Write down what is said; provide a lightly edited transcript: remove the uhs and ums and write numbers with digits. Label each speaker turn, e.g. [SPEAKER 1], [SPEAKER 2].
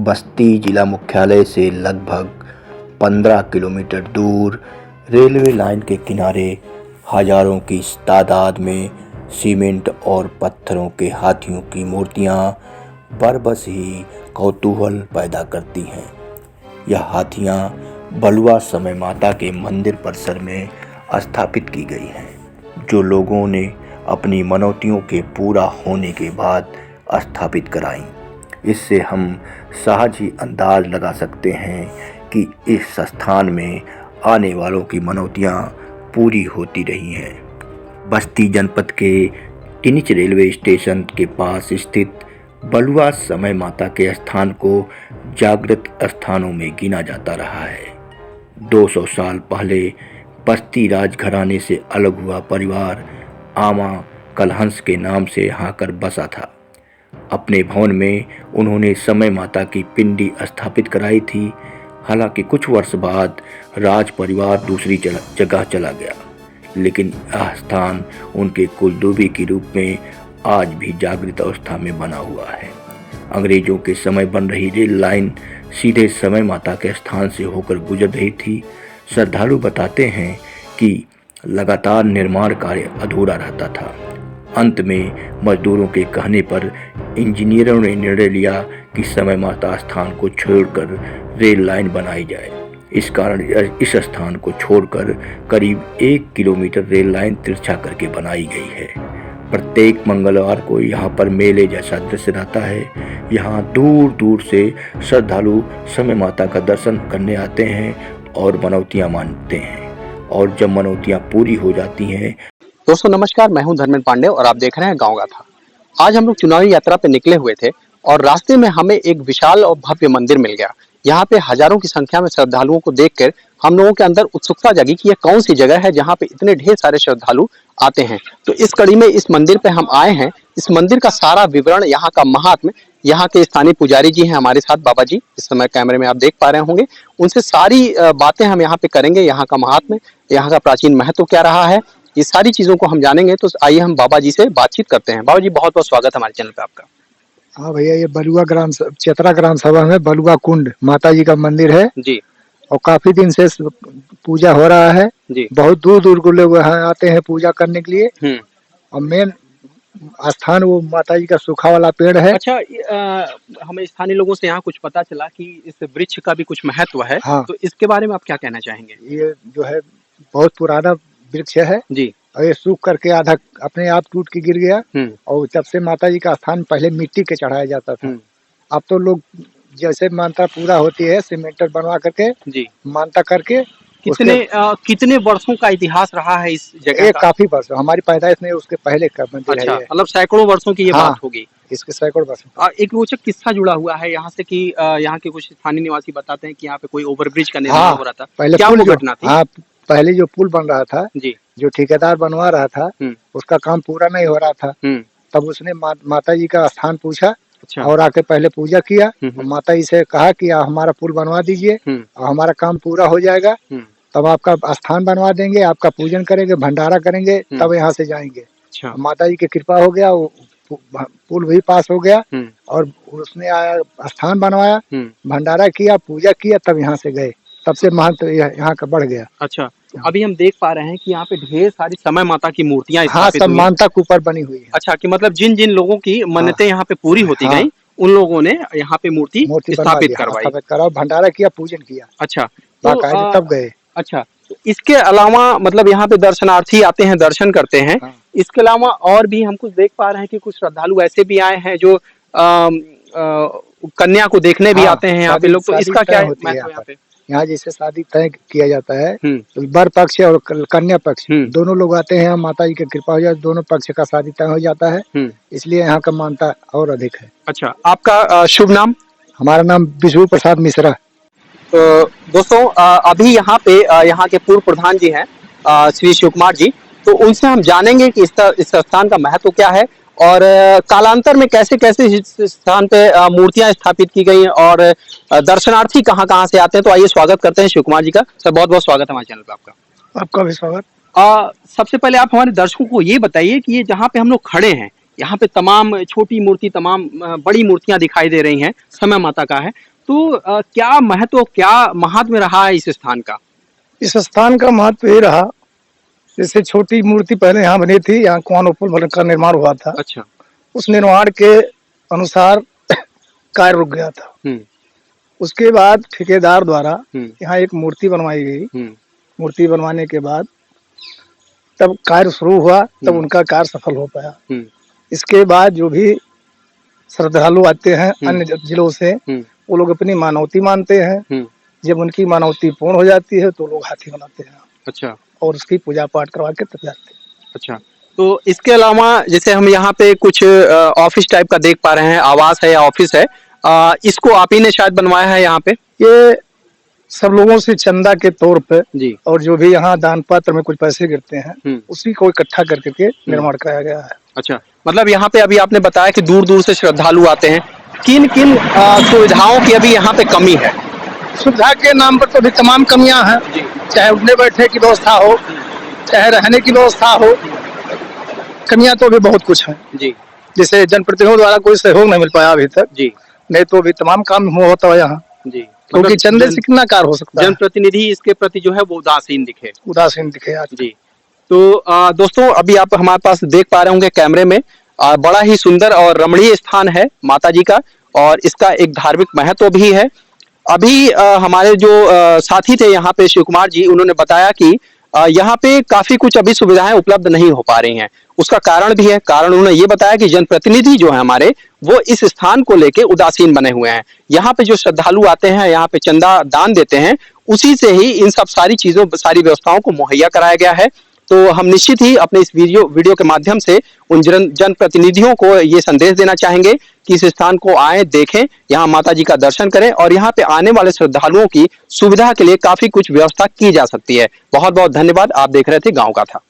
[SPEAKER 1] बस्ती जिला मुख्यालय से लगभग 15 किलोमीटर दूर रेलवे लाइन के किनारे हजारों की तादाद में सीमेंट और पत्थरों के हाथियों की मूर्तियां बरबस ही कौतूहल पैदा करती हैं। यह हाथियां बलुआ समय माता के मंदिर परिसर में स्थापित की गई हैं, जो लोगों ने अपनी मनौतियों के पूरा होने के बाद स्थापित कराई। इससे हम सहज ही अंदाज लगा सकते हैं कि इस स्थान में आने वालों की मनौतियां पूरी होती रही हैं। बस्ती जनपद के टिनिच रेलवे स्टेशन के पास स्थित बलुआ समय माता के स्थान को जागृत स्थानों में गिना जाता रहा है। 200 साल पहले बस्ती राजघराने से अलग हुआ परिवार आमा कलहंस के नाम से यहाँ कर बसा था। अपने भवन में उन्होंने समय माता की पिंडी स्थापित कराई थी। हालांकि कुछ वर्ष बाद राज परिवार दूसरी जगह चला गया, लेकिन यह स्थान उनके कुलदेवी के रूप में आज भी जागृत अवस्था में बना हुआ है। अंग्रेजों के समय बन रही रेल लाइन सीधे समय माता के स्थान से होकर गुजर रही थी। श्रद्धालु बताते हैं कि लगातार निर्माण कार्य अधूरा रहता था। अंत में मजदूरों के कहने पर इंजीनियरों ने निर्णय लिया कि समय माता स्थान को छोड़कर रेल लाइन बनाई जाए। इस कारण इस स्थान को छोड़कर करीब 1 किलोमीटर रेल लाइन तिरछा करके बनाई गई है। प्रत्येक मंगलवार को यहाँ पर मेले जैसा दृश्य रहता है। यहाँ दूर दूर से श्रद्धालु समय माता का दर्शन करने आते हैं और मनौतियाँ मानते हैं, और जब मनौतियाँ पूरी हो जाती हैं।
[SPEAKER 2] दोस्तों नमस्कार, मैं हूं धर्मेंद्र पांडे और आप देख रहे हैं गांव गाथा। आज हम लोग चुनावी यात्रा पे निकले हुए थे और रास्ते में हमें एक विशाल और भव्य मंदिर मिल गया। यहाँ पे हजारों की संख्या में श्रद्धालुओं को देखकर हम लोगों के अंदर उत्सुकता जगी कि यह कौन सी जगह है जहाँ पे इतने ढेर सारे श्रद्धालु आते हैं। तो इस कड़ी में इस मंदिर पे हम आए हैं। इस मंदिर का सारा विवरण, यहाँ का महात्म्य, यहाँ के स्थानीय पुजारी जी हैं हमारे साथ, बाबा जी इस समय कैमरे में आप देख पा रहे होंगे। उनसे सारी बातें हम यहाँ पे करेंगे। यहाँ का महात्म्य, यहाँ का प्राचीन महत्व क्या रहा है, ये सारी चीजों को हम जानेंगे। तो आइए हम बाबा जी से बातचीत करते हैं। बाबा जी बहुत बहुत स्वागत है हमारे चैनल पे आपका।
[SPEAKER 3] हाँ भैया, ये बलुआ ग्राम चेतरा ग्राम सभा में बलुआ कुंड माता जी का मंदिर है
[SPEAKER 2] जी,
[SPEAKER 3] और काफी दिन से पूजा हो रहा है
[SPEAKER 2] जी।
[SPEAKER 3] बहुत दूर दूर के लोग यहाँ आते हैं पूजा करने के लिए। और मेन स्थान वो माता जी का सूखा वाला पेड़ है।
[SPEAKER 2] अच्छा, हमें स्थानीय लोगों से यहाँ कुछ पता चला कि इस वृक्ष का भी कुछ महत्व है।
[SPEAKER 3] हाँ।
[SPEAKER 2] तो इसके बारे में आप क्या कहना चाहेंगे?
[SPEAKER 3] ये जो है बहुत पुराना वृक्ष है
[SPEAKER 2] जी,
[SPEAKER 3] और ये सूख करके आधा अपने आप टूट के गिर गया। और जब से माता जी का स्थान पहले मिट्टी के चढ़ाया जाता था, अब तो लोग जैसे मानता पूरा होती है सीमेंटर बनवा करके
[SPEAKER 2] जी,
[SPEAKER 3] मानता करके।
[SPEAKER 2] कितने वर्षों का इतिहास रहा है इस जगह
[SPEAKER 3] ये
[SPEAKER 2] का?
[SPEAKER 3] काफी वर्ष, हमारी पैदाइश नहीं उसके पहले का मंदिर
[SPEAKER 2] अच्छा,
[SPEAKER 3] है ये।
[SPEAKER 2] मतलब सैकड़ों वर्षों की ये
[SPEAKER 3] हाँ,
[SPEAKER 2] बात होगी।
[SPEAKER 3] इसके सैकड़ों वर्ष।
[SPEAKER 2] एक रोचक किस्सा जुड़ा हुआ है यहाँ से कि यहाँ के कुछ स्थानीय निवासी बताते हैं कि यहाँ पे कोई ओवरब्रिज का निर्माण हो रहा था।
[SPEAKER 3] पहले
[SPEAKER 2] क्या वो घटना थी?
[SPEAKER 3] हाँ, पहले जो पुल बन रहा था
[SPEAKER 2] जी,
[SPEAKER 3] जो ठेकेदार बनवा रहा था उसका काम पूरा नहीं हो रहा था। तब उसने माता जी का स्थान पूछा। अच्छा। और आके पहले पूजा किया और माता जी से कहा कि हमारा पुल बनवा दीजिए और हमारा काम पूरा हो जाएगा, तब आपका स्थान बनवा देंगे, आपका पूजन करेंगे, भंडारा करेंगे, तब यहाँ से जाएंगे। अच्छा। माता जी की कृपा हो गया, वो पुल भी पास हो गया और उसने स्थान बनवाया, भंडारा किया, पूजा किया, तब यहाँ से गए। तब से महत्व यहाँ का बढ़ गया।
[SPEAKER 2] अच्छा, अभी हम देख पा रहे हैं कि यहाँ पे ढेर सारी समय माता की मूर्तियां
[SPEAKER 3] स्थापित हुई हैं। सब मानता के ऊपर बनी हुई है।
[SPEAKER 2] अच्छा, कि मतलब जिन जिन लोगों की मन्नतें यहाँ पे पूरी होती गई, उन लोगों ने यहाँ पे मूर्ति स्थापित करवाई,
[SPEAKER 3] भंडारा किया, पूजन किया।
[SPEAKER 2] अच्छा,
[SPEAKER 3] तो तब गए।
[SPEAKER 2] अच्छा, इसके अलावा मतलब यहाँ पे दर्शनार्थी आते हैं, दर्शन करते हैं। इसके अलावा और भी हम कुछ देख पा रहे हैं कि कुछ श्रद्धालु ऐसे भी आए हैं जो कन्या को देखने भी आते हैं यहाँ पे लोग। तो इसका क्या महत्व है यहाँ पे?
[SPEAKER 3] यहाँ जैसे शादी तय किया जाता है तो वर पक्ष और कन्या पक्ष दोनों लोग आते हैं। माता जी की कृपा हो जाए, दोनों पक्ष का शादी तय हो जाता है, इसलिए यहाँ का मान्यता और अधिक है।
[SPEAKER 2] अच्छा, आपका शुभ नाम?
[SPEAKER 3] हमारा नाम विष्णु प्रसाद मिश्रा।
[SPEAKER 2] तो दोस्तों अभी यहाँ पे यहाँ के पूर्व प्रधान जी हैं श्री शिव कुमार जी, तो उनसे हम जानेंगे कि इस स्थान का महत्व क्या है और कालांतर में कैसे कैसे इस स्थान पे मूर्तियां स्थापित की गई और दर्शनार्थी कहाँ कहाँ से आते हैं। तो आइए स्वागत करते हैं शिव कुमार जी का। सर बहुत बहुत स्वागत है हमारे चैनल पे आपका।
[SPEAKER 3] आपका भी स्वागत।
[SPEAKER 2] सबसे पहले आप हमारे दर्शकों को ये बताइए कि ये जहाँ पे हम लोग खड़े हैं यहाँ पे तमाम छोटी मूर्ति, तमाम बड़ी मूर्तियां दिखाई दे रही हैं, समय माता का है। तो क्या महत्व, क्या महात्म्य रहा है इस स्थान का?
[SPEAKER 3] इस स्थान का महत्व ये रहा, जैसे छोटी मूर्ति पहले यहाँ बनी थी, यहाँ कुआनो पुल का निर्माण हुआ था।
[SPEAKER 2] अच्छा।
[SPEAKER 3] उस निर्माण के अनुसार कार्य रुक गया था। उसके बाद ठेकेदार द्वारा यहाँ एक मूर्ति बनवाई गई। मूर्ति बनवाने के बाद तब कार्य शुरू हुआ, तब उनका कार्य सफल हो पाया। इसके बाद जो भी श्रद्धालु आते हैं अन्य जिलों से, वो लोग अपनी मानवती मानते हैं। जब उनकी मानवती पूर्ण हो जाती है तो लोग हाथी बनाते हैं। अच्छा। और उसकी पूजा पाठ करवा के तब जाते हैं। अच्छा। तो इसके अलावा जैसे हम यहाँ पे कुछ ऑफिस टाइप का देख पा रहे हैं, आवास है या ऑफिस है, इसको आप ही ने शायद बनवाया है यहाँ पे? ये सब लोगों से चंदा के तौर पे जी, और जो भी यहाँ दान पात्र में कुछ पैसे गिरते हैं उसी को इकट्ठा करके निर्माण कराया गया है। अच्छा, मतलब यहाँ पे अभी आपने बताया कि दूर दूर से श्रद्धालु आते हैं, किन किन सुविधाओं की अभी यहाँ पे कमी है? सुविधा के नाम पर तो अभी तमाम कमियां हैं, चाहे उठने बैठने की व्यवस्था हो, चाहे रहने की व्यवस्था हो, कमियां तो अभी बहुत कुछ हैं जी। जैसे जनप्रतिनिधियों द्वारा कोई सहयोग नहीं मिल पाया अभी तक जी, नहीं तो अभी तमाम काम होता है यहाँ जी, क्योंकि चंदे से कितना कार्य हो सकता है। जनप्रतिनिधि इसके प्रति जो है वो उदासीन दिखे आज जी। तो दोस्तों अभी आप हमारे पास देख पा रहे होंगे कैमरे में, बड़ा ही सुंदर और रमणीय स्थान है माता जी का, और इसका एक धार्मिक महत्व भी है। अभी हमारे जो साथी थे यहाँ पे शिव कुमार जी, उन्होंने बताया कि यहाँ पे काफी कुछ अभी सुविधाएं उपलब्ध नहीं हो पा रही हैं। उसका कारण भी है, कारण उन्होंने ये बताया कि जनप्रतिनिधि जो है हमारे, वो इस स्थान को लेके उदासीन बने हुए हैं। यहाँ पे जो श्रद्धालु आते हैं, यहाँ पे चंदा दान देते हैं, उसी से ही इन सब सारी चीजों, सारी व्यवस्थाओं को मुहैया कराया गया है। तो हम निश्चित ही अपने इस वीडियो के माध्यम से उन जनप्रतिनिधियों को ये संदेश देना चाहेंगे कि इस स्थान को आए, देखें, यहाँ माता जी का दर्शन करें, और यहाँ पे आने वाले श्रद्धालुओं की सुविधा के लिए काफी कुछ व्यवस्था की जा सकती है। बहुत बहुत धन्यवाद। आप देख रहे थे गांव का था।